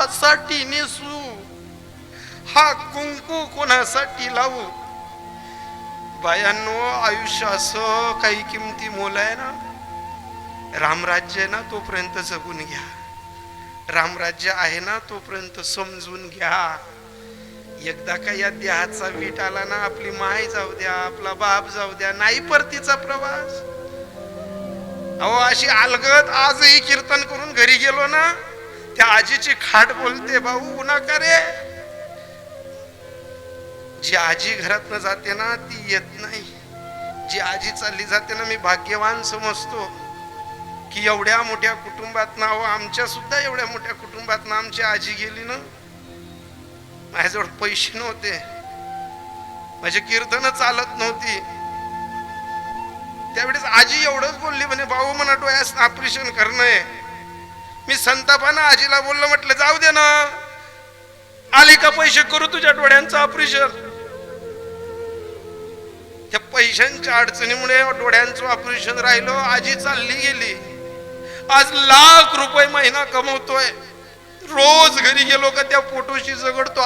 कोणासाठी नेसू, हा कुंकू कोणासाठी लावू. बायांनो, आयुष्य असं काही किमती मोल आहे ना. रामराज्य आहे ना तोपर्यंत जगून घ्या, रामराज्य आहे ना तोपर्यंत समजून घ्या. एकदा का या देहाचा वीट आला ना, आपली माय जाऊ द्या, आपला बाप जाऊ द्या, नाही परतीचा प्रवास. अहो, अशी अलगत आजही कीर्तन करून घरी गेलो ना, त्या आजीची खाट बोलते, भाऊ नका रे. जी आजी घरातनं जाते ना ती येत नाही. जी आजी चालली जाते ना, मी भाग्यवान समजतो की एवढ्या मोठ्या कुटुंबात ना, आमच्या सुद्धा एवढ्या मोठ्या कुटुंबात ना आमची आजी गेली ना. माझ्याजवळ पैसे नव्हते, माझे कीर्तन चालत नव्हती. त्यावेळेस आजी एवढंच बोलली, म्हणे भाऊ म्हणा डोळ्यास ऑपरेशन करणं. मी संतापानं आजीला बोललो, म्हटलं जाऊ दे ना, आले का पैसे करू तुझ्या डोळ्यांचं ऑपरेशन. त्या पैशांच्या अडचणीमुळे डोळ्यांचं ऑपरेशन राहिलो. आजी चालली गेली. आज लाख रुपये महिना कमवतोय. रोज घरी गेलो का त्या फोटोशी झगडतो.